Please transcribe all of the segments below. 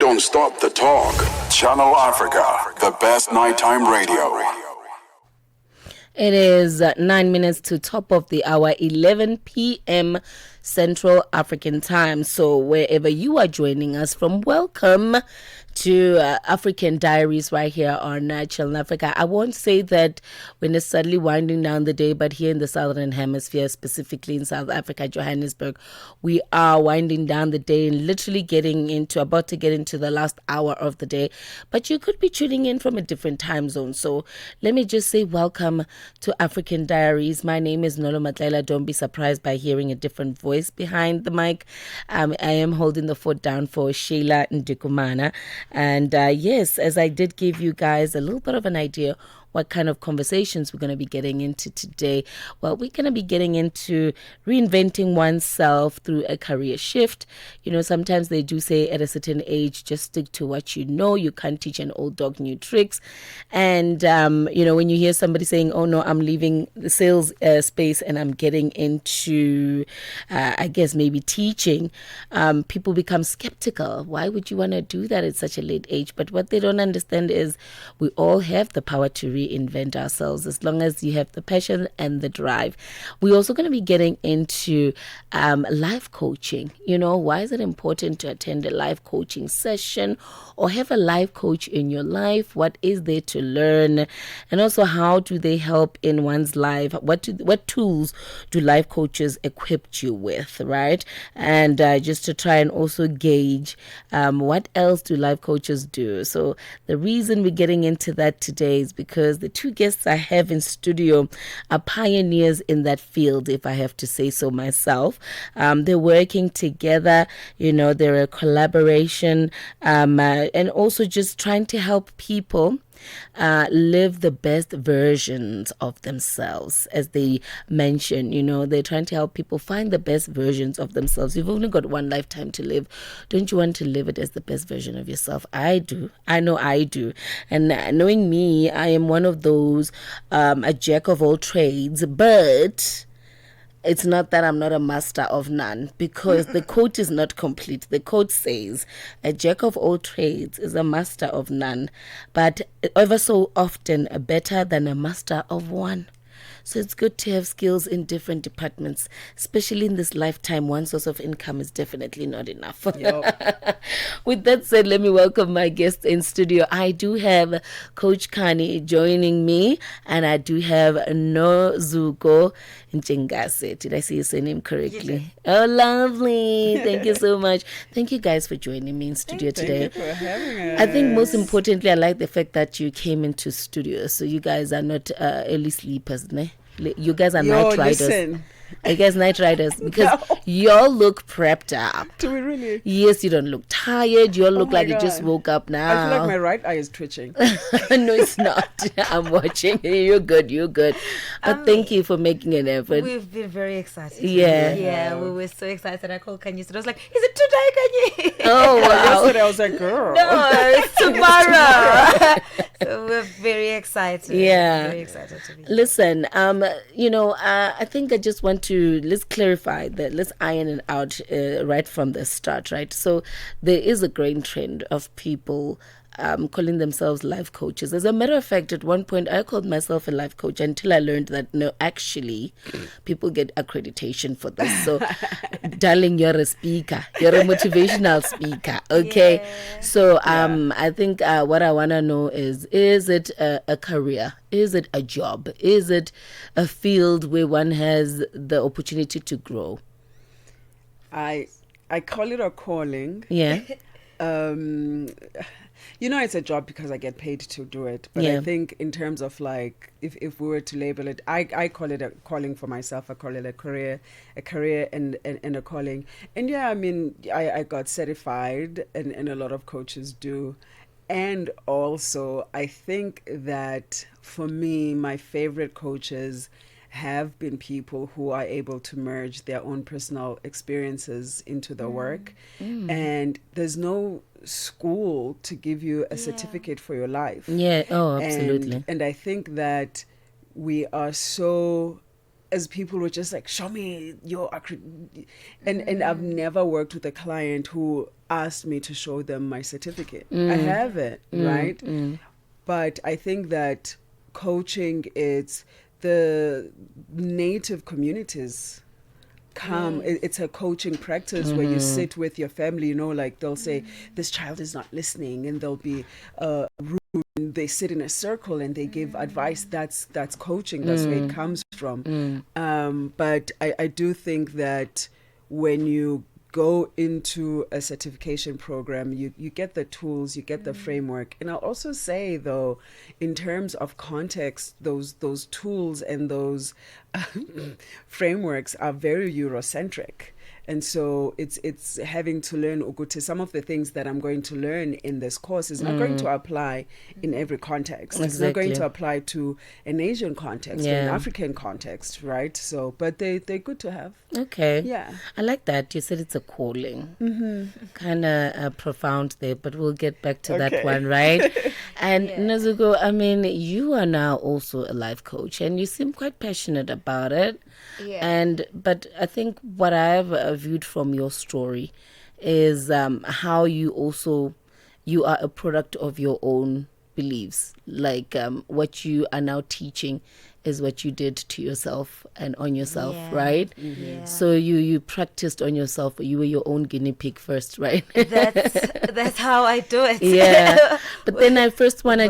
don't stop the talk. Channel Africa, the best nighttime radio. It is 9 minutes to top of the hour, 11 p.m. Central African time. So wherever you are joining us from, welcome to African Diaries right here on Channel Africa. I won't say that we're necessarily winding down the day, but here in the Southern Hemisphere, specifically in South Africa, Johannesburg, we are winding down the day and literally about to get into the last hour of the day. But you could be tuning in from a different time zone. So let me just say welcome to African Diaries. My name is Nolo Matlela. Don't be surprised by hearing a different voice behind the mic. I am holding the fort down for Sheila Ndikumana. And yes, as I did give you guys a little bit of an idea what kind of conversations we're going to be getting into today. Well, we're going to be getting into reinventing oneself through a career shift. You know, sometimes they do say at a certain age, just stick to what you know. You can't teach an old dog new tricks. And, you know, when you hear somebody saying, oh, no, I'm leaving the sales space and I'm getting into, I guess, maybe teaching, people become skeptical. Why would you want to do that at such a late age? But what they don't understand is we all have the power to reinvent ourselves as long as you have the passion and the drive. We're also going to be getting into life coaching. You know, why is it important to attend a life coaching session or have a life coach in your life? What is there to learn? And also, how do they help in one's life? What tools do life coaches equip you with, right? And just to try and also gauge what else do life coaches do. So the reason we're getting into that today is because the two guests I have in studio are pioneers in that field, if I have to say so myself. They're working together, you know, they're a collaboration, and also just trying to help people live the best versions of themselves. As they mention, you know, they're trying to help people find the best versions of themselves. You've only got one lifetime to live. Don't you want to live it as the best version of yourself? I do. I know I do. And knowing me, I am one of those, a jack of all trades, but it's not that I'm not a master of none, because the quote is not complete. The quote says, a jack of all trades is a master of none, but ever so often better than a master of one. So it's good to have skills in different departments, especially in this lifetime. One source of income is definitely not enough. Yep. With that said, let me welcome my guests in studio. I do have Coach Khanyi joining me, and I do have Nozuko Ntshangase. Did I say your surname correctly? Oh, lovely. Thank you so much. Thank you guys for joining me in studio today. Thank you for having us. I think most importantly, I like the fact that you came into studio. So you guys are not early sleepers, ne? You guys are night riders. Listen. You guys night riders because No. y'all look prepped up. Do we really? Yes, you don't look tired. You all look like my you just God. woke up now. I feel like my right eye is twitching. No, it's not. I'm watching. You're good. You're good. But thank you for making an effort. We've been very excited. Yeah. Yeah, we were so excited. I called Khanyi. So I was like, is it today, Khanyi? Oh, wow. Yesterday I was like, girl. No, it's tomorrow. So we're very excited. Yeah. Very excited to be here. Listen, you know, I think I just want to, let's clarify that, let's iron it out right from the start, right? So there is a growing trend of people calling themselves life coaches. As a matter of fact, at one point, I called myself a life coach until I learned that, no, actually, people get accreditation for this. So, darling, you're a speaker. You're a motivational speaker, okay? Yeah. So, I think what I want to know is it a career? Is it a job? Is it a field where one has the opportunity to grow? I call it a calling. Yeah. You know, it's a job because I get paid to do it. But Yeah. I think in terms of like, if we were to label it, I call it a calling for myself. I call it a career and a calling. And yeah, I mean, I got certified and a lot of coaches do. And also, I think that for me, my favorite coaches have been people who are able to merge their own personal experiences into the work. And there's no school to give you a certificate for your life. Yeah. Oh, absolutely. And I think that we are so as people were just like, show me your and I've never worked with a client who asked me to show them my certificate. I haven't, right? But I think that coaching, it's the native communities come, it's a coaching practice where you sit with your family, you know, like they'll say this child is not listening, and there'll be they sit in a circle and they give advice. That's coaching. That's where it comes from. But I do think that when you go into a certification program, you get the tools, you get the framework. And I'll also say, though, in terms of context, those tools and those frameworks are very Eurocentric. And so it's having to learn Uguti. Some of the things that I'm going to learn in this course is not going to apply in every context. It's not going to apply to an Asian context or an African context, right? So, but they're good to have. Okay. Yeah. I like that. You said it's a calling. Kind of profound there, but we'll get back to that one, right? And Nozuko, I mean, you are now also a life coach, and you seem quite passionate about it. Yeah. But I think what I've viewed from your story is how you are a product of your own beliefs. Like what you are now teaching is what you did to yourself and on yourself, right? So you practiced on yourself. You were your own guinea pig first, right? That's how I do it. Yeah. But then I first want to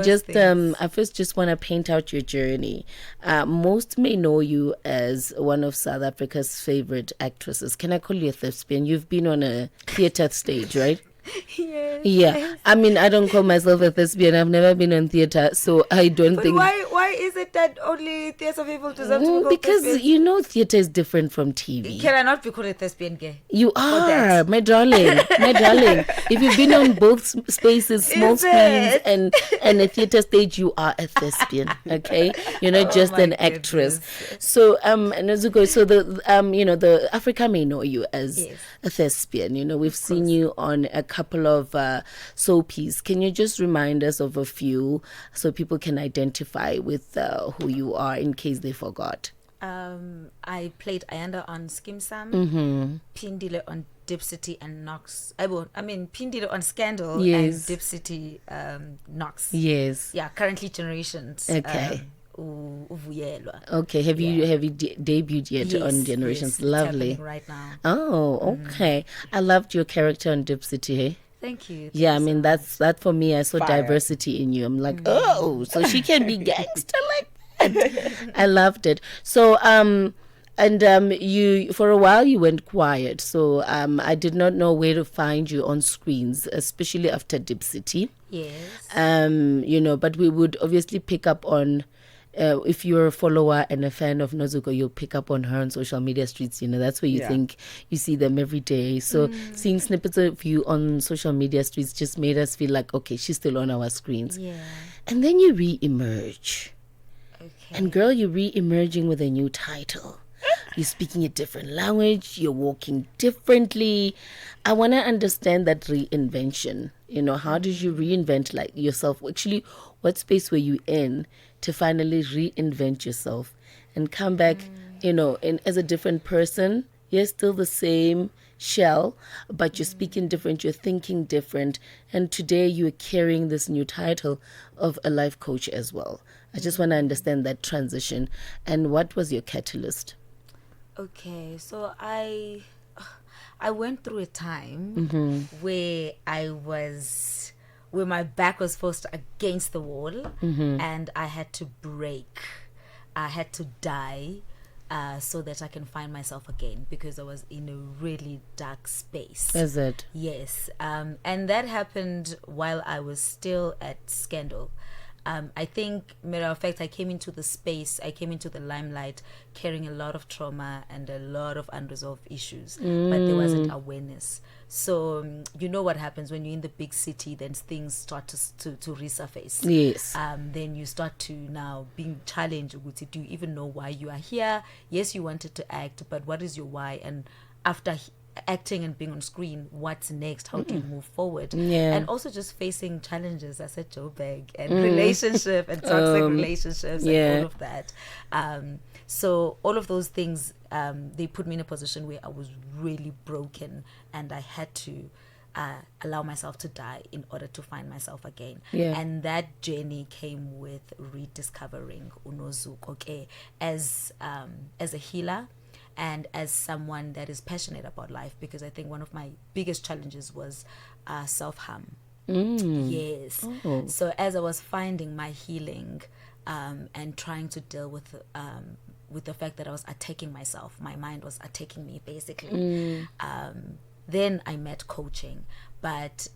Most just want to paint out your journey. Most may know you as one of South Africa's favorite actresses. Can I call you a thespian? You've been on a theater stage, right? Yes. Yeah. I mean, I don't call myself a thespian. I've never been on theater, so I don't But think. why is it that only theatre people deserve to be called Because thespians? you know, theater is different from TV. Can I not be called a thespian gay? You are, that? my darling, my darling. If you've been on both spaces, small Is screens it? and a theater stage, you are a thespian. Okay, you're not just my an actress. goodness. So, Nozuko, so the Africa may know you as Yes. a thespian. You know, we've seen you on a couple of soapies. Can you just remind us of a few so people can identify with who you are in case they forgot? I played Ayanda on Skim Sam, Pindile on Dip City and Knox. Pindile on Scandal Yes. and Dip City Knox. Yes. Yeah, currently Generations. Okay. Uvuyelwa. Okay. Have you debuted yet Yes, on Generations? yes, it's Lovely. happening right now. Oh, okay. I loved your character on Dip City. Hey? Thank you. Yeah, I Thank you mean so that for me. I saw Fire. diversity in you. I'm like, oh, so she can be gangster like that. I loved it. So you for a while you went quiet. So I did not know where to find you on screens, especially after Dip City. Yes. But we would obviously pick up on. If you're a follower and a fan of Nozuko, you'll pick up on her on social media streets. You know, that's where you think you see them every day. So seeing snippets of you on social media streets just made us feel like, okay, she's still on our screens. Yeah. And then you re-emerge. Okay. And girl, you're re-emerging with a new title. You're speaking a different language. You're walking differently. I want to understand that reinvention. You know, how did you reinvent like yourself? Actually, what space were you in to finally reinvent yourself and come back, as a different person? You're still the same shell, but you're speaking different, you're thinking different. And today you're carrying this new title of a life coach as well. I just want to understand that transition. And what was your catalyst? Okay, so I went through a time where where my back was forced against the wall, and I had to break. I had to die so that I can find myself again, because I was in a really dark space. Is it? Yes, and that happened while I was still at Scandal. I think, matter of fact, I came into the limelight carrying a lot of trauma and a lot of unresolved issues, but there wasn't awareness. So you know what happens when you're in the big city, then things start to resurface. Yes. Then you start to now being challenged. Do you even know why you are here? Yes, you wanted to act, but what is your why? And after acting and being on screen, what's next? How do you move forward? Yeah. And also just facing challenges as a Joburg and relationship and toxic relationships yeah. and all of that. So all of those things, they put me in a position where I was really broken, and I had to allow myself to die in order to find myself again. Yeah. And that journey came with rediscovering Nozuko as a healer and as someone that is passionate about life, because I think one of my biggest challenges was self-harm. Yes. Oh. So as I was finding my healing and trying to deal with the fact that I was attacking myself, my mind was attacking me basically. Then I met coaching, but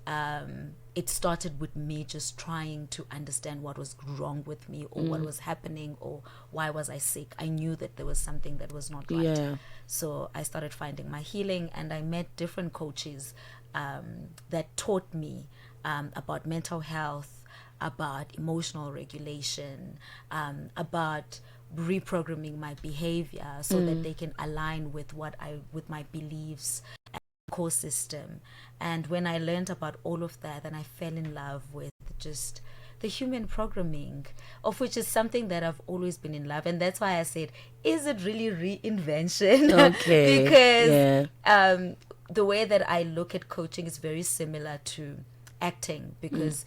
it started with me just trying to understand what was wrong with me, or what was happening, or why was I sick. I knew that there was something that was not right. Yeah. So I started finding my healing, and I met different coaches that taught me about mental health, about emotional regulation, about reprogramming my behavior so that they can align with with my beliefs, core system. And when I learned about all of that, then I fell in love with just the human programming, of which is something that I've always been in love. And that's why I said, is it really reinvention? Okay. Because yeah. The way that I look at coaching is very similar to acting, because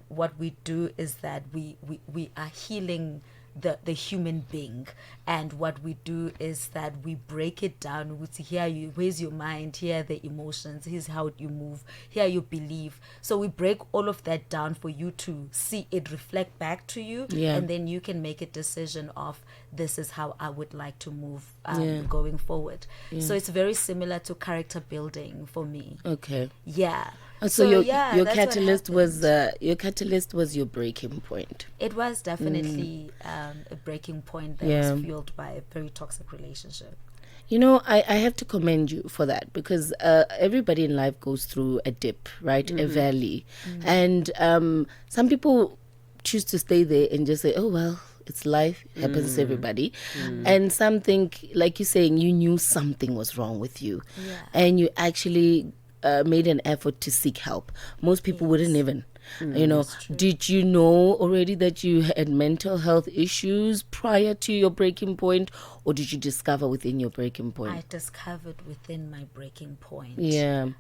what we do is that we are healing the human being, and what we do is that we break it down. We say, here where's your mind, here are the emotions, here's how you move, here you believe. So we break all of that down for you to see it reflect back to you, Yeah. and then you can make a decision of, this is how I would like to move Yeah. going forward. So it's very similar to character building for me. Okay. Yeah. So your yeah, your that's what catalyst happened. was your breaking point. It was definitely a breaking point that Yeah. was fueled by a very toxic relationship. You know, I have to commend you for that, because everybody in life goes through a dip, right? A valley. And some people choose to stay there and just say, oh, well, it's life, it happens to everybody. And some think, like you're saying, you knew something was wrong with you. Yeah. And you actually made an effort to seek help. Most people wouldn't even. You know, did you know already that you had mental health issues prior to your breaking point, or did you discover within your breaking point? I discovered within my breaking point. Yeah.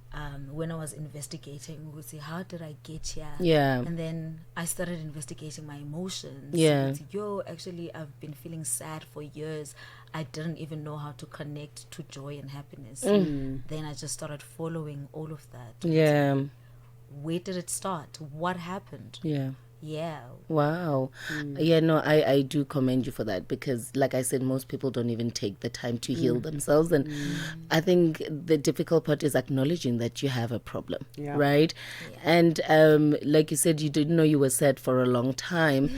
When I was investigating, we would say, how did I get here? Yeah. And then I started investigating my emotions. Yeah. We'd say, actually, I've been feeling sad for years. I didn't even know how to connect to joy and happiness. Then I just started following all of that. Yeah. Where did it start? What happened? Yeah. Yeah. Wow. Yeah, no, I do commend you for that, because like I said, most people don't even take the time to heal themselves. And I think the difficult part is acknowledging that you have a problem, Yeah. right? And like you said, you didn't know you were sad for a long time.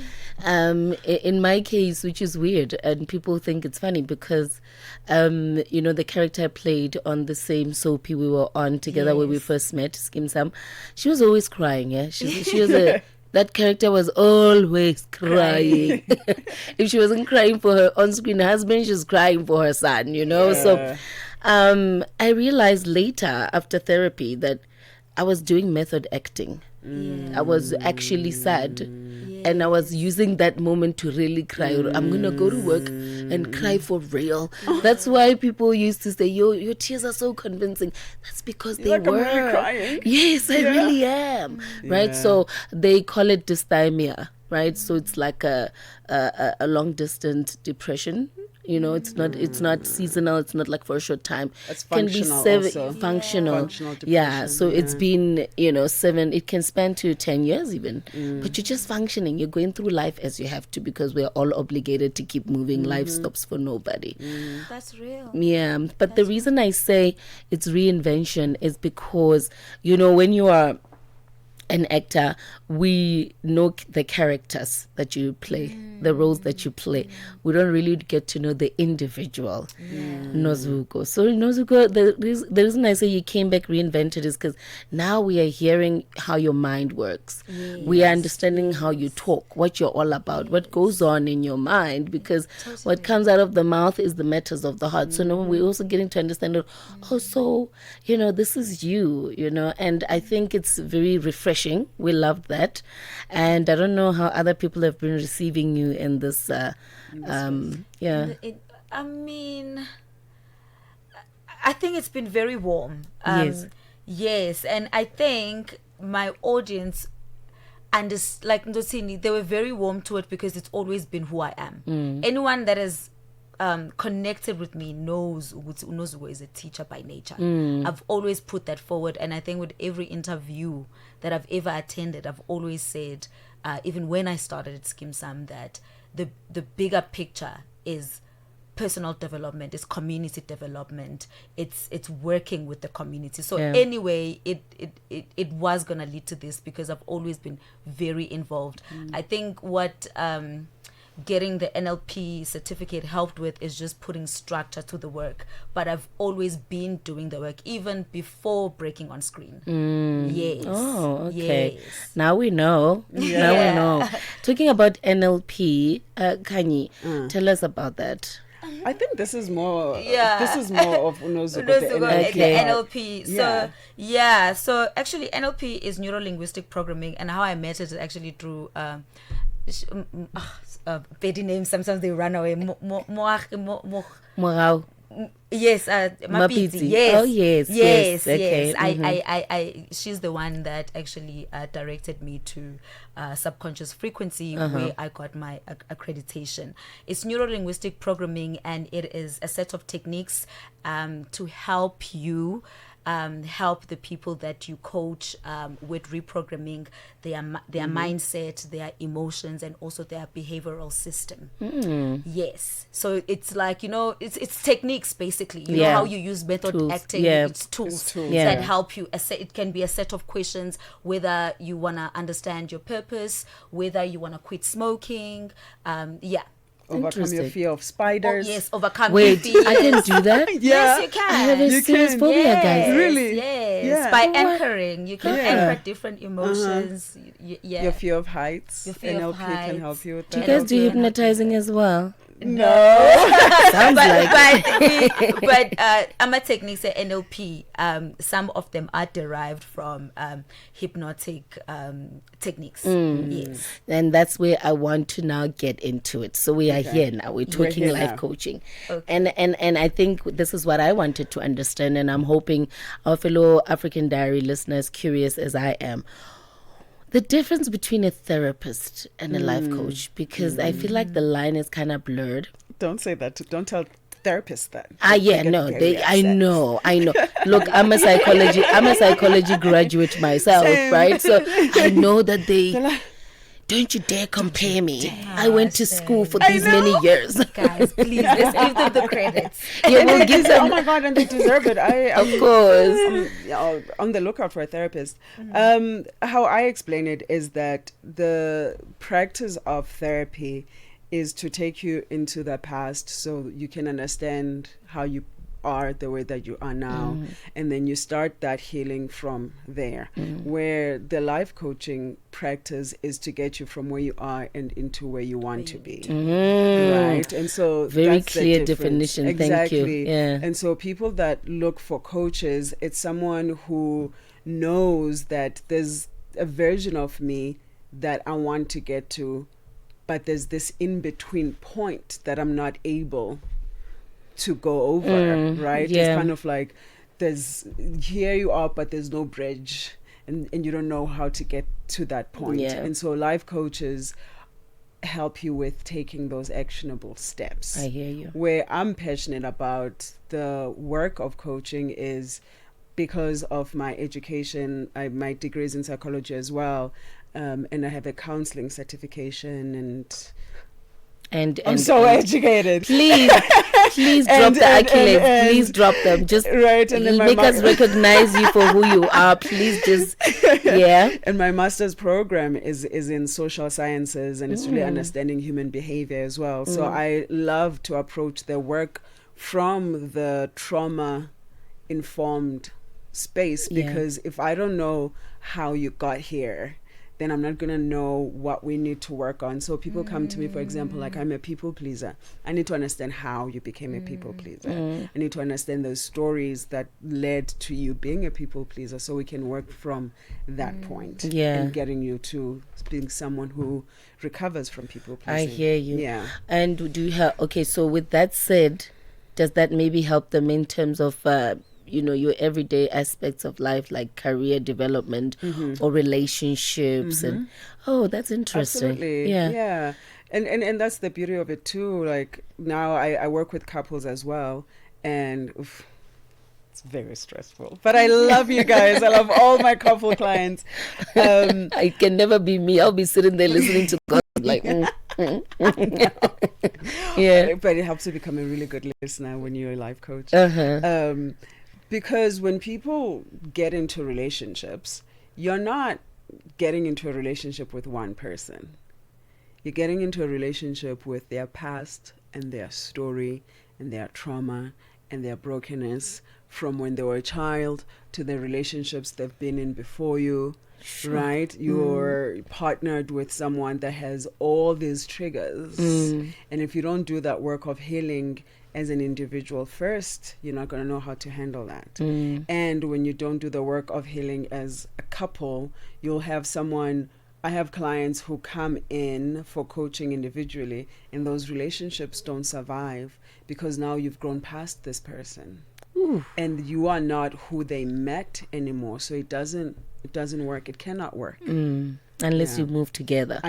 In my case, which is weird, and people think it's funny because, you know, the character I played on the same soapy we were on together where we Yes. first met, Skim Sam, she was always crying, yeah? She was a... That character was always crying. If she wasn't crying for her on-screen husband, she was crying for her son, you know? So I realized later, after therapy, that I was doing method acting. I was actually sad. And I was using that moment to really cry. I'm going to go to work and cry for real. That's why people used to say, your tears are so convincing. That's because they like, were. I'm really crying. Yes, I really am. Right? So they call it dysthymia, right? So it's like a long distance depression. You know, it's not seasonal. It's not like for a short time. It's functional also. Functional. Functional Yeah. depression, So it's yeah. been, 7. It can span to 10 years even. But you're just functioning. You're going through life as you have to, because we're all obligated to keep moving. Life stops for nobody. That's real. Yeah. But the reason I say it's reinvention is because, when you are an actor, we know the characters that you play, the roles that you play. We don't really get to know the individual. Nozuko. So Nozuko, the reason I say you came back reinvented is because now we are hearing how your mind works. We are understanding how you talk, what you're all about, what goes on in your mind, because what comes out of the mouth is the matters of the heart. So now we're also getting to understand, so, this is you, and I think it's very refreshing. We love that. And I don't know how other people have been receiving you in this, I mean, I think it's been very warm. Yes. Yes, and I think my audience, and like Ndosini, they were very warm to it because it's always been who I am. Anyone that has connected with me knows Nozuko is a teacher by nature. I've always put that forward, and I think with every interview that I've ever attended, I've always said, even when I started at Skim Sam, that the bigger picture is personal development, is community development, it's working with the community. So anyway, it was gonna lead to this because I've always been very involved. I think what getting the NLP certificate helped with is just putting structure to the work, but I've always been doing the work even before breaking on screen. Yes. Oh, okay. Yes. Now we know. Now we know. Talking about NLP, Khanyi, tell us about that. I think this is more. This is more of Nozuko, the NLP. So actually, NLP is neuro linguistic programming, and how I met it is actually through. Petty names, sometimes they run away. Morao. Yes, Mapiti. Yes. Oh, yes. Okay. I she's the one that actually directed me to subconscious frequency, where I got my accreditation. It's neuro-linguistic programming, and it is a set of techniques to help you help the people that you coach with reprogramming their mindset, their emotions, and also their behavioral system. Yes. So it's like, it's techniques basically. You know how you use method tools. acting. It's tools Yeah. that help you. It can be a set of questions, whether you want to understand your purpose, whether you want to quit smoking. Overcome your fear of spiders. Overcome your fear. I can do that? Yes, you can. I have a serious phobia, guys. Really? Yes. Yeah. By anchoring, you can anchor different emotions. Your fear of heights. Your fear NLP of heights. can help you with Do you that. guys do hypnotizing as well? No. Sounds like but AMA techniques at NLP, some of them are derived from hypnotic techniques. Yes. And that's where I want to now get into it. So we are here now. We're talking here life now. coaching. Okay. And I think this is what I wanted to understand, and I'm hoping our fellow African Diary listeners, curious as I am, the difference between a therapist and a life coach, because I feel like the line is kind of blurred. Don't say that. Don't tell therapists that. I know. Look, I'm a psychology graduate myself, Same. right? So I know that they. Don't you dare compare me. I went to school for these many years. Guys, please, let's give them the credits. Yeah, we'll give them. Oh my God, and they deserve it. Of course. I'm on the lookout for a therapist. How I explain it is that the practice of therapy is to take you into the past so you can understand how you are the way that you are now, and then you start that healing from there, where the life coaching practice is to get you from where you are and into where you want to be, right? And so Very that's the clear difference. definition. Exactly. Thank you. Yeah. And so people that look for coaches, it's someone who knows that there's a version of me that I want to get to, but there's this in-between point that I'm not able to go over, right? yeah. It's kind of like here you are, but there's no bridge, and you don't know how to get to that point. Yeah. And so life coaches help you with taking those actionable steps. I hear you. Where I'm passionate about the work of coaching is because of my education. My degree is in psychology as well, and I have a counseling certification, I'm so educated. Please drop the accolades. Please drop them. Just right, and then make us recognize you for who you are. Please just, yeah. And my master's program is in social sciences, and it's really understanding human behavior as well. So I love to approach the work from the trauma-informed space, because if I don't know how you got here, then I'm not going to know what we need to work on. So people come to me, for example, like, I'm a people pleaser. I need to understand how you became a people pleaser. I need to understand those stories that led to you being a people pleaser, so we can work from that point and getting you to being someone who recovers from people pleasing. I hear you. Yeah. And do you have, okay, so with that said, does that maybe help them in terms of your everyday aspects of life, like career development or relationships? And that's interesting. Absolutely. Yeah. And that's the beauty of it too. Like, now I work with couples as well, and it's very stressful, but I love you guys. I love all my couple clients. It can never be me. I'll be sitting there listening to God like yeah. But it helps to become a really good listener when you're a life coach. Because when people get into relationships, you're not getting into a relationship with one person. You're getting into a relationship with their past and their story and their trauma and their brokenness, from when they were a child to the relationships they've been in before you. Sure. Right? You're partnered with someone that has all these triggers. And if you don't do that work of healing as an individual first, you're not going to know how to handle that. And when you don't do the work of healing as a couple, you'll have someone. I have clients who come in for coaching individually, and those relationships don't survive because now you've grown past this person. And you are not who they met anymore. So it doesn't work. It cannot work. Unless you move together.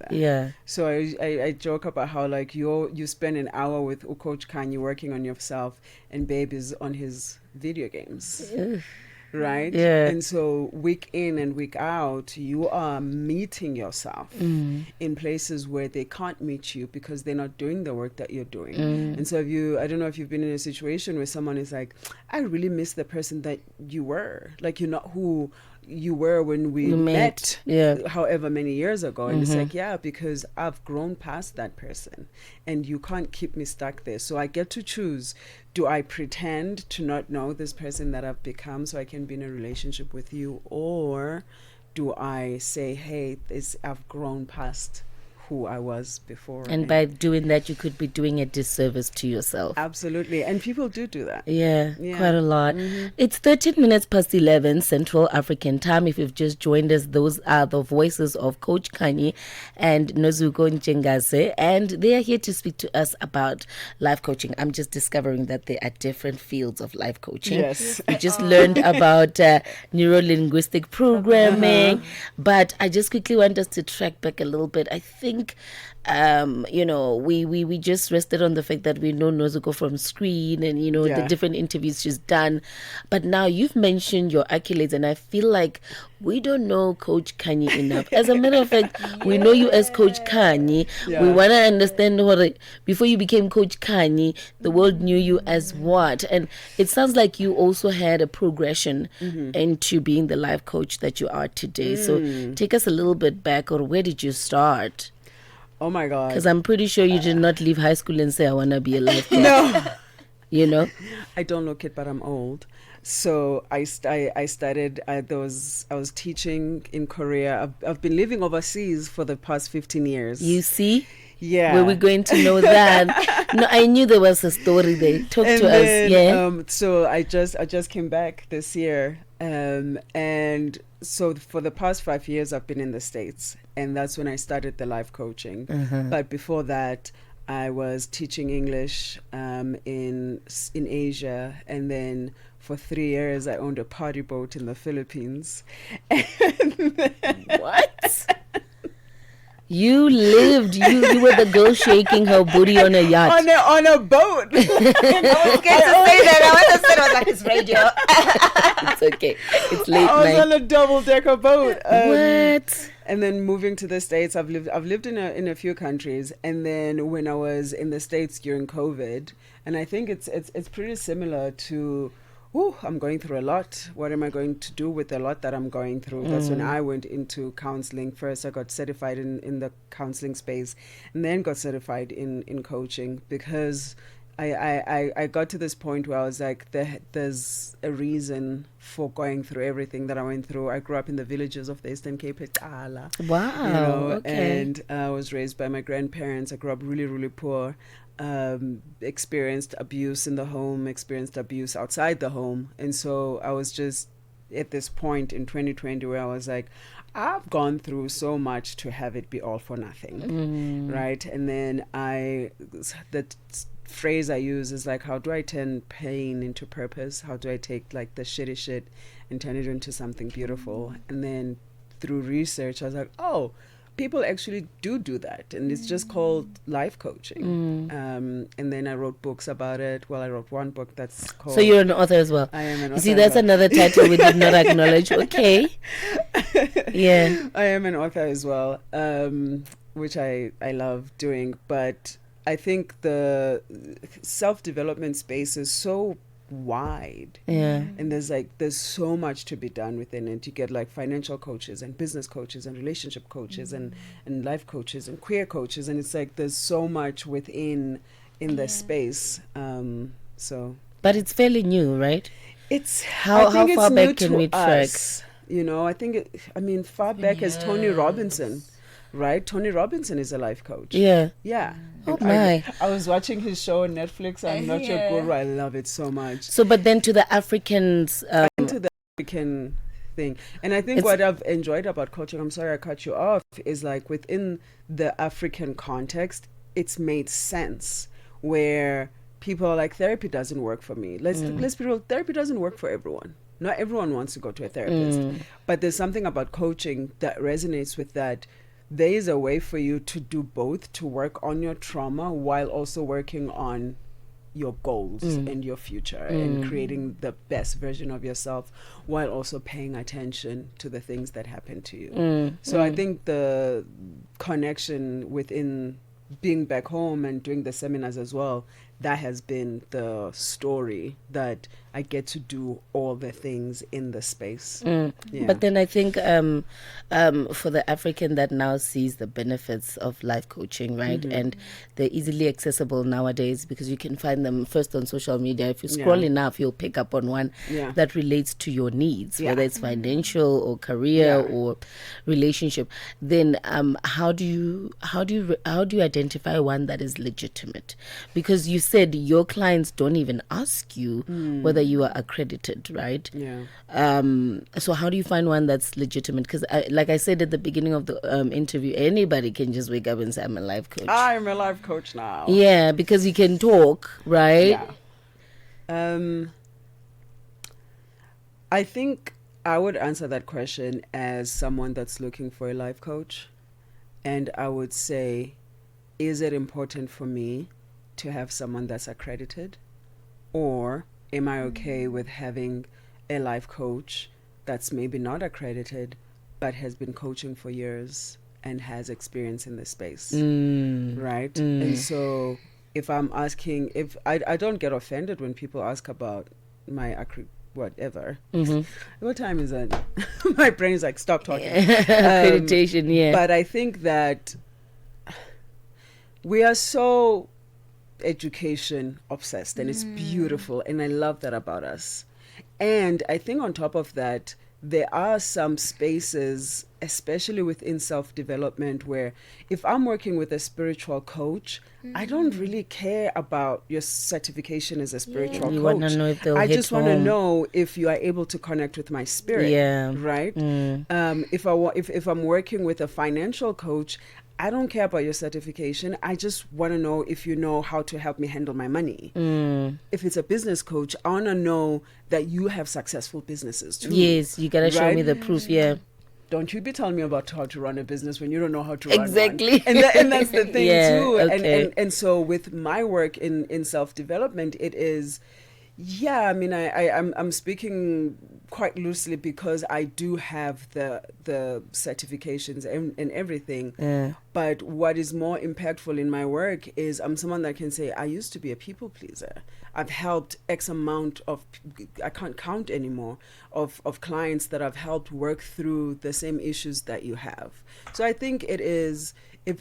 Yeah. So I joke about how, like, you spend an hour with Coach Khanyi working on yourself, and Babe is on his video games. Right? Yeah. And so week in and week out, you are meeting yourself in places where they can't meet you because they're not doing the work that you're doing. And so I don't know if you've been in a situation where someone is like, I really miss the person that you were. Like, you're not who you were when we met however many years ago. And it's like, yeah, because I've grown past that person and you can't keep me stuck there. So I get to choose. Do I pretend to not know this person that I've become so I can be in a relationship with you? Or do I say, hey, I've grown past who I was before? And by doing that, you could be doing a disservice to yourself. Absolutely. And people do that. Yeah, quite a lot. It's 13 minutes past 11 Central African time. If you've just joined us, those are the voices of Coach Khanyi and Nozuko Ntshangase, and they are here to speak to us about life coaching. I'm just discovering that there are different fields of life coaching. Yes. We just learned about neuro-linguistic programming, but I just quickly want us to track back a little bit. I think we just rested on the fact that we know Nozuko from screen and the different interviews she's done, but now you've mentioned your accolades, and I feel like we don't know Coach Khanyi enough. As a matter of fact, we know you as Coach Khanyi. We want to understand before you became Coach Khanyi, the world knew you as what, and it sounds like you also had a progression into being the life coach that you are today. So take us a little bit back, or where did you start? Oh my God. Because I'm pretty sure you did not leave high school and say, I want to be a life coach. No. I don't look it, but I'm old. So I started, I was teaching in Korea. I've been living overseas for the past 15 years. You see? Yeah. Were we going to know that? No, I knew there was a story there. Talk to us. Yeah. So I just came back this year. And so for the past 5 years, I've been in the States, and that's when I started the life coaching. But before that, I was teaching English in Asia, and then for 3 years, I owned a party boat in the Philippines. What? You lived. You were the girl shaking her booty on a yacht. On a boat. I was going to say that. I want to say it was like his radio. It's okay. It's late I was night. on a double-decker boat. What? And then moving to the States, I've lived in a few countries. And then when I was in the States during COVID, and I think it's pretty similar to, I'm going through a lot. What am I going to do with the lot that I'm going through? That's when I went into counseling. First, I got certified in the counseling space, and then got certified in coaching, because I got to this point where I was like, there's a reason for going through everything that I went through. I grew up in the villages of the Eastern Cape, Etala. Wow. Okay. And I was raised by my grandparents. I grew up really, really poor. Experienced abuse in the home, experienced abuse outside the home. And so I was just at this point in 2020 where I was like, I've gone through so much to have it be all for nothing. Right? And then the phrase I use is like, how do I turn pain into purpose? How do I take like the shitty shit and turn it into something beautiful? And then through research, I was like, oh, people actually do that, and it's just called life coaching. And then I wrote books about it. Well, I wrote one book that's called... So you're an author as well. I am an author. You see, that's another title we did not acknowledge. Okay. Yeah. I am an author as well, which I love doing. But I think the self-development space is so wide, and there's so much to be done within it. You get like financial coaches and business coaches and relationship coaches and life coaches and queer coaches, and it's like there's so much within the space. But it's fairly new, right? It's how far back can we track? You know, I think far back as Tony Robinson. Right? Tony Robinson is a life coach. Yeah. Oh my. I was watching his show on Netflix. I'm not your guru. I love it so much. So, but then to the Africans... into the African thing. And I think what I've enjoyed about coaching, I'm sorry I cut you off, is like within the African context, it's made sense where people are like, therapy doesn't work for me. Let's be real, therapy doesn't work for everyone. Not everyone wants to go to a therapist. But there's something about coaching that resonates with that. There is a way for you to do both, to work on your trauma while also working on your goals and your future and creating the best version of yourself while also paying attention to the things that happen to you. So I think the connection within being back home and doing the seminars as well, that has been the story that I get to do all the things in the space. But then I think for the African that now sees the benefits of life coaching, right? And they're easily accessible nowadays because you can find them first on social media. If you scroll enough, you'll pick up on one that relates to your needs, whether it's financial or career or relationship. Then how do you identify one that is legitimate? Because you said your clients don't even ask you whether you are accredited, right? So how do you find one that's legitimate? Because like I said at the beginning of the interview, anybody can just wake up and say, I'm a life coach. I'm a life coach now. Yeah, because you can talk, right? I think I would answer that question as someone that's looking for a life coach. And I would say, is it important for me to have someone that's accredited? Or am I okay with having a life coach that's maybe not accredited but has been coaching for years and has experience in this space? Right? And so if I'm asking, if I don't get offended when people ask about my whatever. What time is it? My brain is like, stop talking. Accreditation, But I think that we are so education obsessed, and it's beautiful, and I love that about us. And I think on top of that, there are some spaces, especially within self-development, where if I'm working with a spiritual coach, I don't really care about your certification as a spiritual You coach. want to know if they'll I hit just want to home. know if you are able to connect with my spirit. Right? If I'm working with a financial coach, I don't care about your certification. I just want to know if you know how to help me handle my money. If it's a business coach, I want to know that you have successful businesses too. Yes, you got to show me the proof, Don't you be telling me about how to run a business when you don't know how to run one. Exactly. And that's the thing too. Okay. And so with my work in self-development, it is, Yeah, I mean, I'm speaking quite loosely because I do have the certifications and everything. Yeah. But what is more impactful in my work is I'm someone that can say I used to be a people pleaser. I've helped X amount of, I can't count anymore, of clients that I've helped work through the same issues that you have. So I think it is, if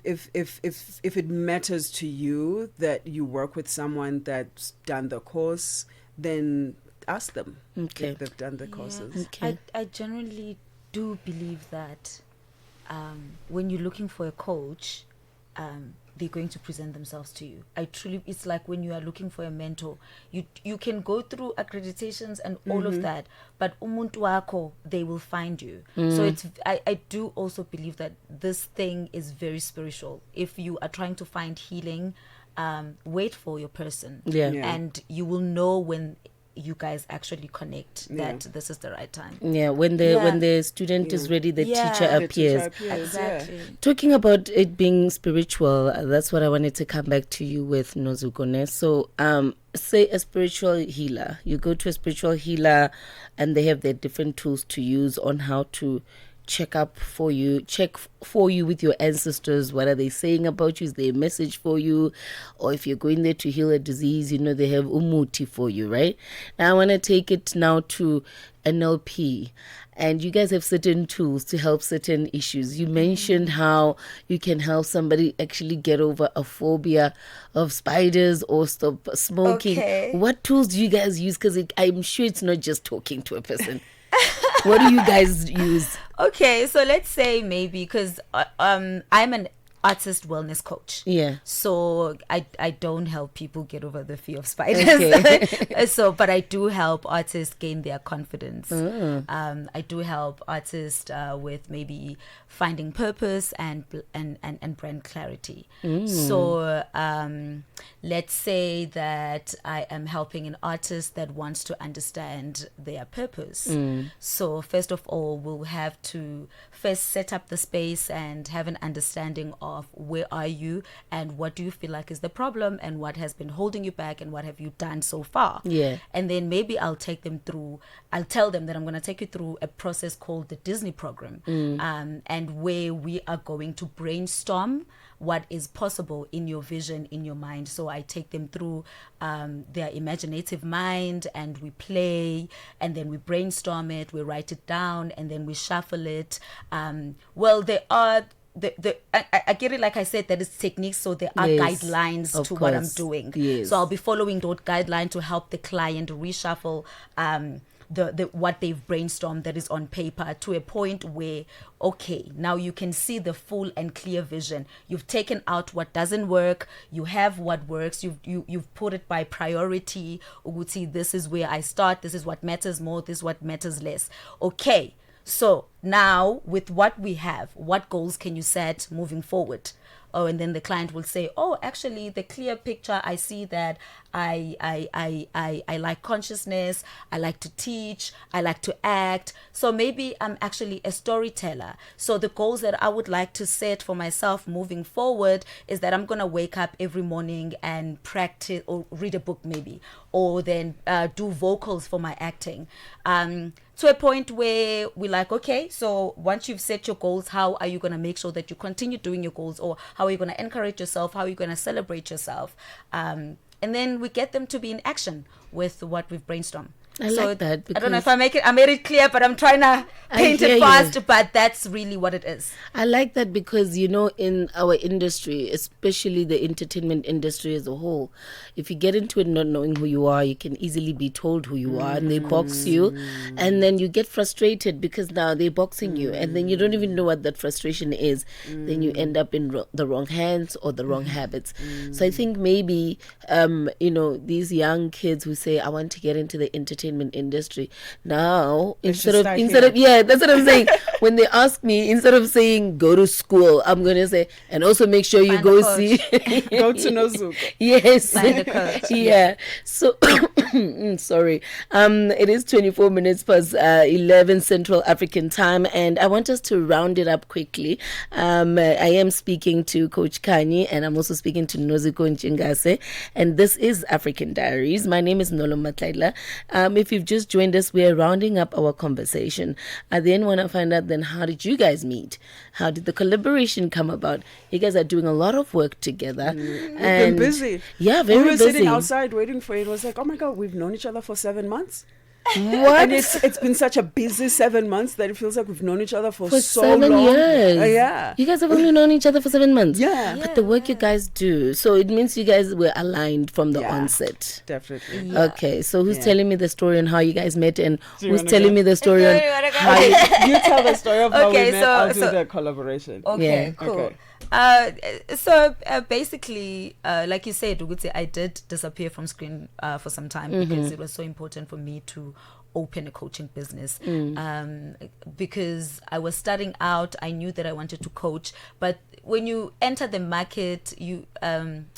it matters to you that you work with someone that's done the course, then ask them Okay. if they've done the courses. Okay. I generally do believe that when you're looking for a coach, they're going to present themselves to you. It's like when you are looking for a mentor, you can go through accreditations and all of that, but umuntu wako, they will find you. So I do also believe that this thing is very spiritual. If you are trying to find healing, wait for your person. Yeah. And you will know when you guys actually connect that this is the right time. Yeah, when the student is ready, the teacher The appears. teacher appears, Exactly. Talking about it being spiritual, that's what I wanted to come back to you with, Nozuko. So, say a spiritual healer. You go to a spiritual healer and they have their different tools to use on how to check for you with your ancestors. What are they saying about you? Is there a message for you? Or if you're going there to heal a disease, they have umuti for you, right? Now I want to take it now to NLP, and you guys have certain tools to help certain issues. You mentioned how you can help somebody actually get over a phobia of spiders or stop smoking. Okay. What tools do you guys use? Because I'm sure it's not just talking to a person. What do you guys use? Okay, so let's say maybe because I'm an artist wellness coach. Yeah. So I don't help people get over the fear of spiders. Okay. But I do help artists gain their confidence. I do help artists with maybe finding purpose and brand clarity. So let's say that I am helping an artist that wants to understand their purpose. So first of all, we'll have to first set up the space and have an understanding of where are you and what do you feel like is the problem and what has been holding you back and what have you done so far. Yeah. And then maybe I'll tell them that I'm going to take you through a process called the Disney program, and where we are going to brainstorm what is possible in your vision, in your mind. So I take them through their imaginative mind and we play and then we brainstorm it, we write it down and then we shuffle it. There are I get it, like I said, that it's techniques, so there are Yes, guidelines of to what I'm course. doing. Yes. So I'll be following those guidelines to help the client reshuffle the what they've brainstormed that is on paper to a point where, okay, now you can see the full and clear vision. You've taken out what doesn't work, you have what works, you've put it by priority. Uguti, this is where I start, this is what matters more, this is what matters less. Okay. So now with what we have, what goals can you set moving forward? Oh, and then the client will say, oh, actually the clear picture, I see that I like consciousness, I like to teach, I like to act. So maybe I'm actually a storyteller. So the goals that I would like to set for myself moving forward is that I'm going to wake up every morning and practice or read a book maybe, or then do vocals for my acting. To a point where we're like, okay, so once you've set your goals, how are you going to make sure that you continue doing your goals, or how are you going to encourage yourself? How are you going to celebrate yourself? And then we get them to be in action with what we've brainstormed. I like that. I don't know if I made it clear, but I'm trying to paint hear it you. fast, but that's really what it is. I like that because, in our industry, especially the entertainment industry as a whole, if you get into it not knowing who you are, you can easily be told who you are and they box you. And then you get frustrated because now they're boxing you and then you don't even know what that frustration is. Then you end up in the wrong hands or the wrong habits. So I think maybe, these young kids who say, I want to get into the entertainment entertainment industry. Now, should instead of start yeah, that's what I'm saying. When they ask me, instead of saying go to school, I'm gonna say, and also make sure you Find a go coach. see. Go to Nozuko. Yes. Find a coach. Yeah. So, sorry. It is 24 minutes past 11 Central African time, and I want us to round it up quickly. I am speaking to Coach Khanyi, and I'm also speaking to Nozuko Ntshangase, and this is African Diaries. My name is Nolo Matlaila. If you've just joined us, we are rounding up our conversation. I then want to find out then, how did you guys meet? How did the collaboration come about? You guys are doing a lot of work together. We've And been busy. Yeah, very we were busy. sitting outside waiting for it. It was like, oh my God, we've known each other for 7 months. What? And it's been such a busy 7 months that it feels like we've known each other for so 7 long. years. Yeah. You guys have only known each other for 7 months. Yeah. But the work you guys do, so it means you guys were aligned from the Yeah. onset. Definitely. Okay, so who's Yeah. telling me the story on how you guys met, and Do you who's wanna telling go? me the story on how you... You tell the story of how Okay, we met. so- I'll do so- the collaboration. Okay, Yeah. cool. Okay. Basically, like you said, I did disappear from screen for some time because it was so important for me to open a coaching business. Because I was starting out, I knew that I wanted to coach, but when you enter the market, you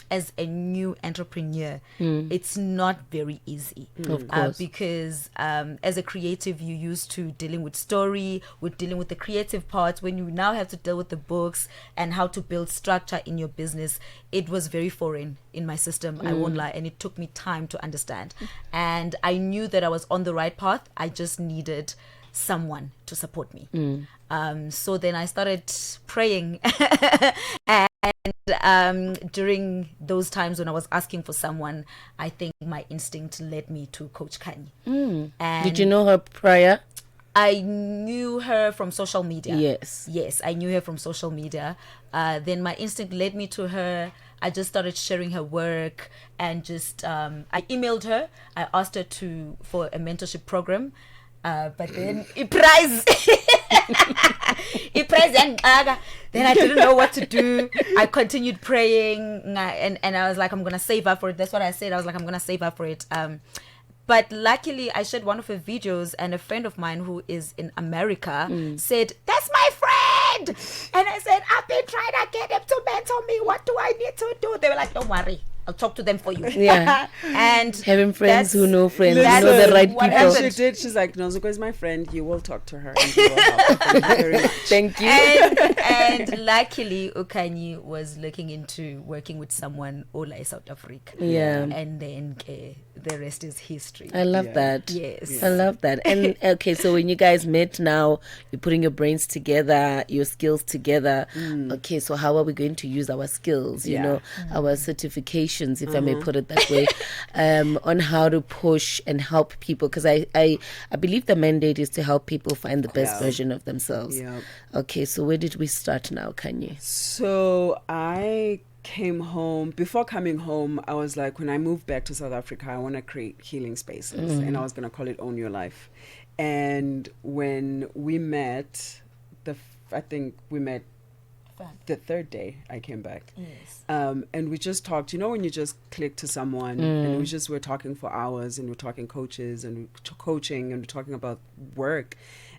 as a new entrepreneur, it's not very easy. Of course. Because as a creative, you're used to dealing with story, with dealing with the creative parts. When you now have to deal with the books and how to build structure in your business, it was very foreign in my system, I won't lie, and it took me time to understand. And I knew that I was on the right path. I just needed someone to support me. So then I started praying and during those times when I was asking for someone, I think my instinct led me to Coach Khanyi. And Did you know her prior? I knew her from social media. Yes. I knew her from social media. Then my instinct led me to her. I just started sharing her work and just I emailed her. I asked her for a mentorship program. But then then I didn't know what to do. I continued praying and I was like, I'm gonna save up for it. That's what I said. I was like, I'm gonna save up for it. But luckily I shared one of her videos, and a friend of mine who is in America said, that's my friend. And I said, I've been trying to get him to mentor me. What do I need to do? They were like, don't worry, I'll talk to them for you. Yeah. And Having friends who know friends, who that's know the right what people. And happened. she did. She's like, Nozuko is my friend. You will talk to her. And you will help her. Thank you very much. Thank you. and luckily Khanyi was looking into working with someone all in South Africa. Yeah. And then the rest is history. I love that. Yes. I love that. And okay, so when you guys met now, you're putting your brains together, your skills together. Okay, so how are we going to use our skills, you know, our certifications, if I may put it that way, on how to push and help people? Because I believe the mandate is to help people find the best version of themselves. Yep. Okay, so where did we start now, Khanyi? So I came home. Before coming home, I was like, when I moved back to South Africa, I want to create healing spaces, and I was going to call it Own Your Life. And when we met, I think we met the third day I came back. Yes. And we just talked, you know, when you just click to someone and we just were talking for hours, and we're talking coaches and coaching, and we're talking about work.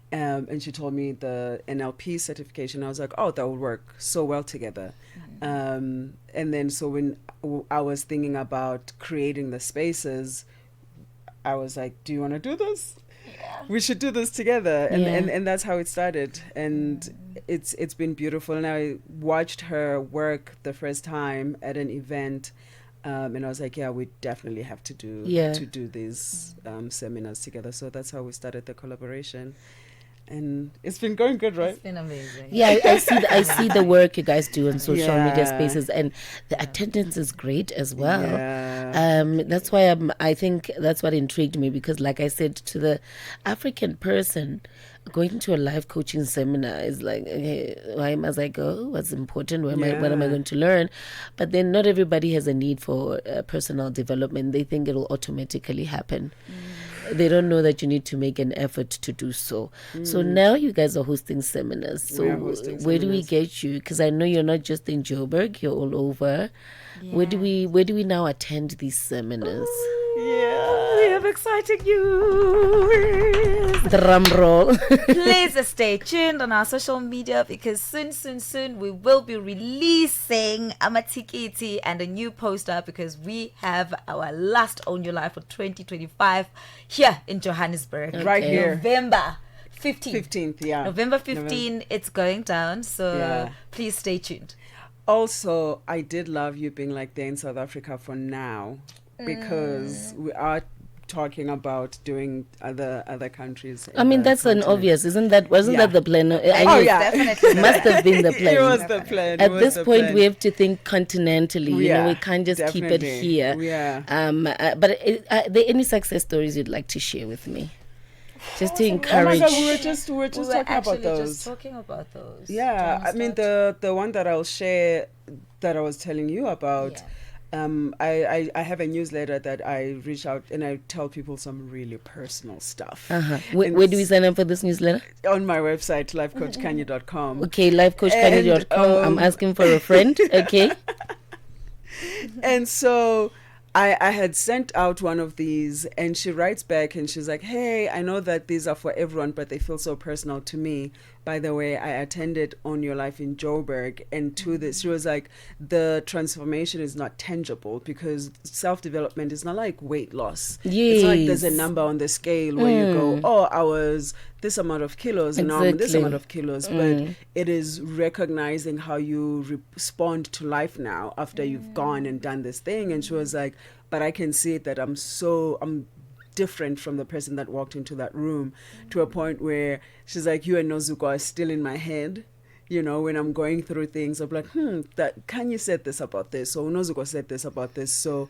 And she told me the NLP certification. I was like, oh, that would work so well together. And then so when I was thinking about creating the spaces, I was like, do you want to do this? We should do this together. And that's how it started. And it's been beautiful. And I watched her work the first time at an event. And I was like, yeah, we definitely have to do these seminars together. So that's how we started the collaboration. And it's been going good, right? It's been amazing. Yeah, I see the work you guys do on social media Yeah. spaces, and the attendance is great as well. Yeah. That's why I think that's what intrigued me, because like I said, to the African person, going to a live coaching seminar is like, okay, why must I go? What's important? What am I going to learn? But then not everybody has a need for personal development. They think it'll automatically happen. They don't know that you need to make an effort to do so. So now you guys are hosting seminars. So We are hosting where do we seminars. get you? Because I know you're not just in Joburg, you're all over. Where do we now attend these seminars? Yeah, we have exciting news. Drum roll. Please stay tuned on our social media because soon we will be releasing Amatikiti and a new poster because we have our last Own Your Life for 2025 here in Johannesburg. Right here. November 15th. 15th, yeah. November 15th, it's going down. So Yeah. please stay tuned. Also, I did love you being like there in South Africa for now because we are talking about doing other countries. I mean, that's an obvious, wasn't that the plan? Oh, It yeah. Definitely. must have been the plan. It was the plan. At this point, we have to think continentally. Yeah, we can't just keep it definitely. here. Yeah. But are there any success stories you'd like to share with me? Just to Oh my encourage. God, we were just We were talking about actually those. just talking about those. Yeah, Do you I mean wanna the one that I'll share that I was telling you about. I have a newsletter that I reach out and I tell people some really personal stuff. Where do we sign up for this newsletter? On my website, lifecoachkhanyi.com. Okay, lifecoachkhanyi.com. I'm asking for a friend. Okay. And so I had sent out one of these and she writes back and she's like, hey, I know that these are for everyone, but they feel so personal to me. By the way, I attended On Your Life in Joburg, and to this, she was like, the transformation is not tangible because self-development is not like weight loss. It's not like there's a Yes. number on the scale where you go, oh, I was this amount of kilos and now I'm this Exactly. amount of kilos. But it is recognizing how you respond to life now after you've gone and done this thing. And she was like, but I can see it that I'm different from the person that walked into that room, to a point where she's like, you and Nozuko are still in my head. You know, when I'm going through things, I'm like, that Khanyi said this about this, or Nozuko said this about this. So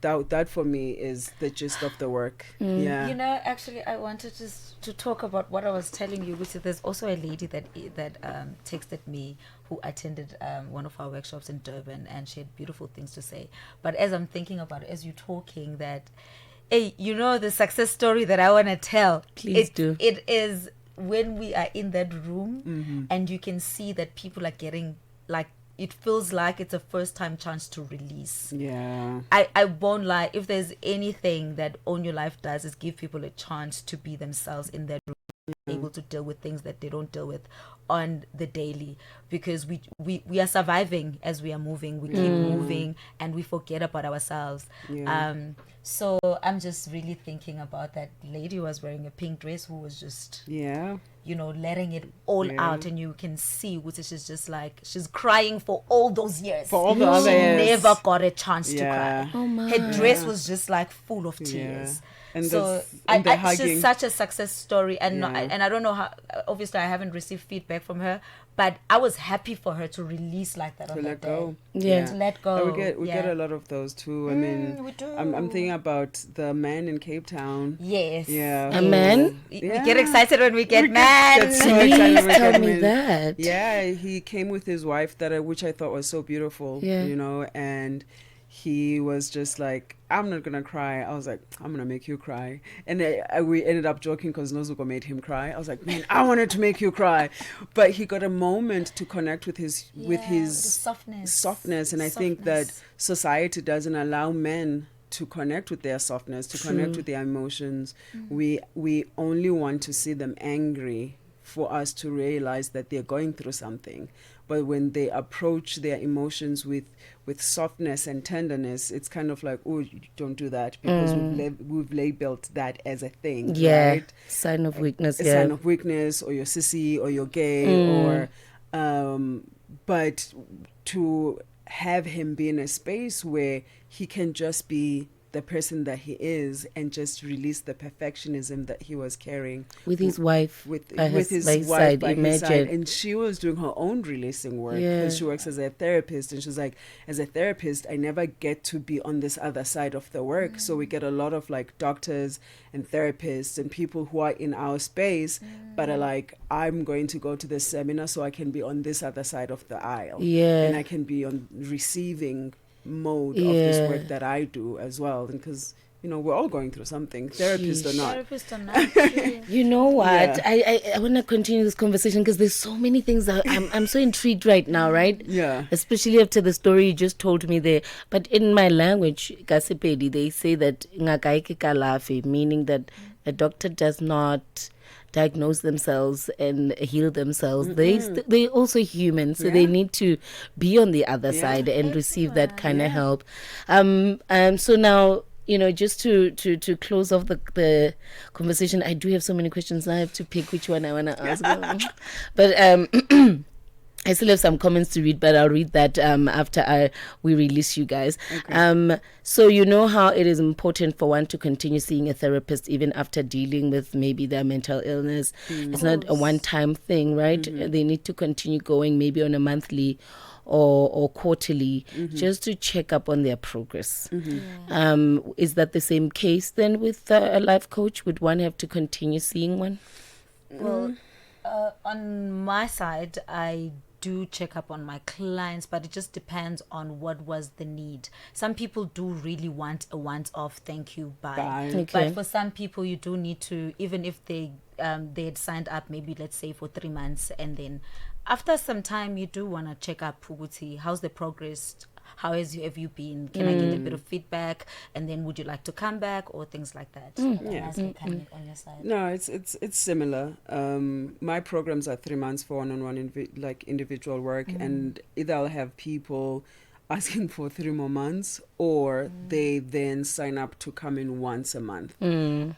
that for me is the gist of the work. Yeah. You know, actually, I wanted to talk about what I was telling you, which is there's also a lady that texted me who attended one of our workshops in Durban, and she had beautiful things to say. But as I'm thinking about it, as you're talking, that, hey, you know, the success story that I want to tell. Please do. It is when we are in that room and you can see that people are getting, like, it feels like it's a first time chance to release. Yeah. I won't lie, if there's anything that Own Your Life does is give people a chance to be themselves in that room, able to deal with things that they don't deal with on the daily, because we are surviving as we are moving. We keep moving and we forget about ourselves. So I'm just really thinking about that lady who was wearing a pink dress, who was just letting it all out, and you can see which is just like she's crying for all those years. For all the other years. She never got a chance to cry. Oh my. Her dress was just like full of tears. And So the she's hugging. such a success story, and and I don't know how. Obviously, I haven't received feedback from her, but I was happy for her to release like that on To that let day. go. Yeah. To let go. We get a lot of those too. I mean, we do. I'm thinking about the man in Cape Town. Yes. Yeah. A man? We get excited when we get mad. get so excited Please when tell we me get that. Yeah, he came with his wife, which I thought was so beautiful. Yeah. You know, and he was just like, I'm not gonna cry. I was like, I'm gonna make you cry. And we ended up joking because Nozuko made him cry. I was like, man, I wanted to make you cry, but he got a moment to connect with his the softness. And I think that society doesn't allow men to connect with their softness, to connect with their emotions. We only want to see them angry for us to realize that they're going through something. But when they approach their emotions with softness and tenderness, it's kind of like, oh, don't do that, because we've labeled that as a thing. Yeah. Right? Sign of weakness. A Yeah. sign of weakness, or you're sissy, or you're gay, or but to have him be in a space where he can just be the person that he is and just release the perfectionism that he was carrying With his wife. with by his his wife side, by his side. imagine. And she was doing her own releasing work, Yeah. because she works as a therapist, and she's like, as a therapist, I never get to be on this other side of the work. So we get a lot of like doctors and therapists and people who are in our space but are like, I'm going to go to this seminar so I can be on this other side of the aisle, Yeah. and I can be on receiving mode of this work that I do as well. And because we're all going through something, therapist or not. Therapist or not. True. You know what? Yeah. I want to continue this conversation because there's so many things that I'm so intrigued right now, right? Yeah. Especially after the story you just told me there. But in my language, Kasipedi, they say that ngakaike kalafi, meaning that a doctor does not diagnose themselves and heal themselves. They're also human, so they need to be on the other side and receive that kind of help. So now, just to close off the conversation, I do have so many questions. I have to pick which one I want to ask. But I still have some comments to read, but I'll read that after we release you guys. Okay. So you know how it is important for one to continue seeing a therapist even after dealing with maybe their mental illness. It's not a one-time thing, right? They need to continue going maybe on a monthly or quarterly just to check up on their progress. Is that the same case then with a life coach? Would one have to continue seeing one? Well, on my side, I do check up on my clients, but it just depends on what was the need. Some people do really want a once-off thank you bye. Okay. But for some people, you do need to, even if they had signed up maybe, let's say, for 3 months, and then after some time you do want to check up, Puguti, how's the progress, have you been, can I get a bit of feedback, and then would you like to come back, or things like that. On your side. No, it's similar. My programs are 3 months for one-on-one individual work, and either I'll have people asking for 3 more months, or they then sign up to come in once a month,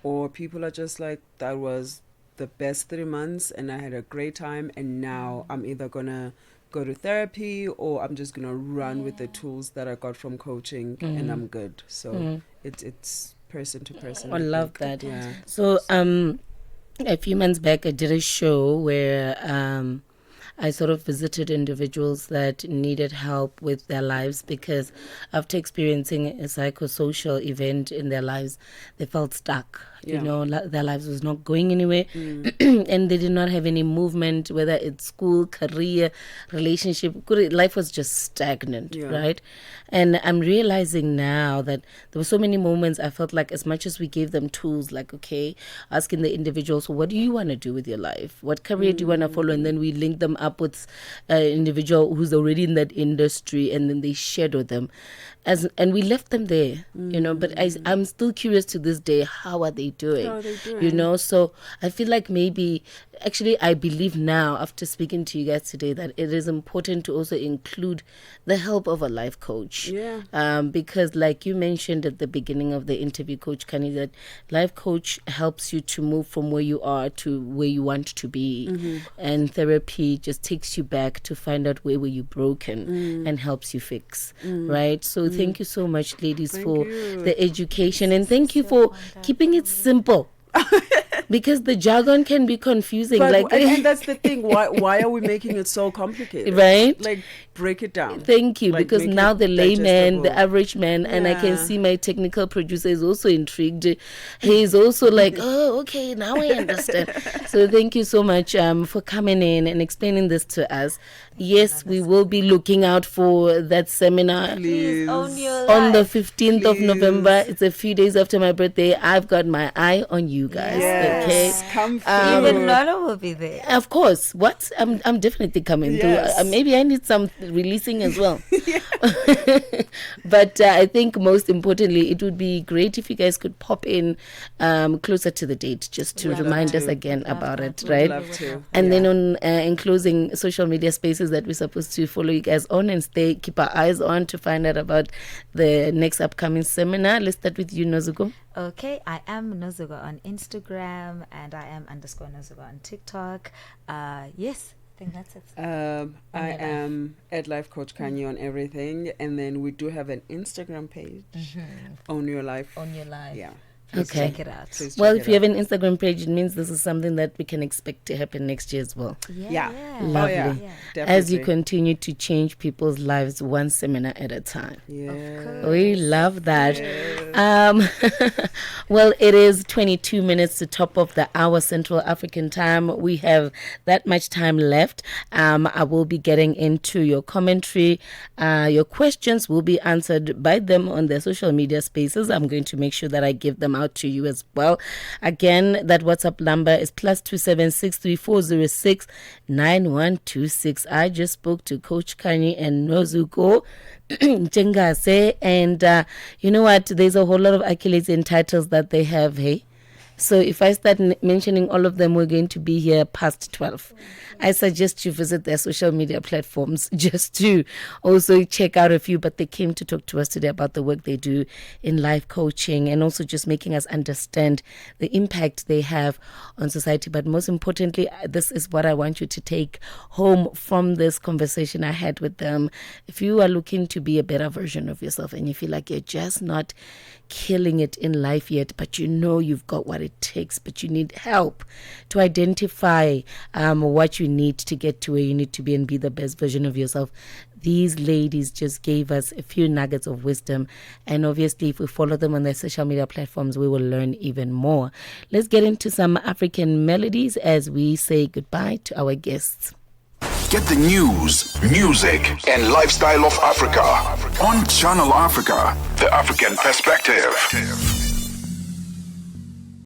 or people are just like, that was the best 3 months and I had a great time, and now I'm either gonna go to therapy or I'm just gonna run with the tools that I got from coaching and I'm good. So it's person to person. I love that. Yeah. So a few months back I did a show where I sort of visited individuals that needed help with their lives because after experiencing a psychosocial event in their lives, they felt stuck. Their lives was not going anywhere and they did not have any movement, whether it's school, career, relationship. Life was just stagnant, right? And I'm realizing now that there were so many moments I felt like, as much as we gave them tools, like, okay, asking the individuals, what do you want to do with your life? What career do you want to follow? And then we link them up with an individual who's already in that industry, and then they shadow them. And we left them there, but I'm still curious to this day, how are they doing? How are they doing? So I feel like maybe, actually, I believe now, after speaking to you guys today, that it is important to also include the help of a life coach. Yeah. Because like you mentioned at the beginning of the interview, Coach Khanyi, that life coach helps you to move from where you are to where you want to be. And therapy just takes you back to find out where were you broken and helps you fix, right? So thank you so much, ladies, for the education, and thank you for keeping it simple. Because the jargon can be confusing. But, and that's the thing. Why are we making it so complicated? Right? Like, break it down. Thank you. Because now the layman, the average man, and I can Yeah. see my technical producer is also intrigued. He is also like, oh, okay, now I understand. So thank you so much for coming in and explaining this to us. Yes, we will be looking out for that seminar. Please. Own your On the life. 15th of November. It's a few days after my birthday. I've got my eye on you guys. Yes. Okay. Come through. Even Nolo will be there. Of course. What? I'm definitely coming Yes. through. Maybe I need some releasing as well. But I think most importantly, it would be great if you guys could pop in closer to the date, just to remind us again about it, right? Love to. And then on in closing, social media spaces that we're supposed to follow you guys on and keep our eyes on to find out about the next upcoming seminar. Let's start with you, Nozuko. Okay, I am Nozuko on Instagram, and I am _Nozuko on TikTok. Yes, I think that's it. I am at Life Coach Khanyi on everything, and then we do have an Instagram page. Own Your Life. On your life. Yeah. Okay. check it out. Please Well, check if it you have out. an Instagram page, it means this is something that we can expect to happen next year as well. Yeah. Lovely. Oh, yeah. As you Definitely. continue to change people's lives one seminar at a time. Yeah. We love that. Well, it is 22 minutes to top of the hour Central African time. We have that much time left. I will be getting into your commentary. Your questions will be answered by them on their social media spaces. I'm going to make sure that I give them out to you as well. Again, that WhatsApp number is +27634069126. I just spoke to Coach Khanyi and Nozuko Ntshangase, and you know what? There's a whole lot of accolades and titles that they have. Hey, so if I start mentioning all of them, we're going to be here past 12. I suggest you visit their social media platforms just to also check out a few. But they came to talk to us today about the work they do in life coaching and also just making us understand the impact they have on society. But most importantly, this is what I want you to take home from this conversation I had with them. If you are looking to be a better version of yourself and you feel like you're just not killing it in life yet, but you know you've got what it takes, but you need help to identify what you need to get to where you need to be and be the best version of yourself. These ladies just gave us a few nuggets of wisdom, and obviously if we follow them on their social media platforms, we will learn even more. Let's get into some African melodies as we say goodbye to our guests. Get the news, music, and lifestyle of Africa on Channel Africa, the African perspective.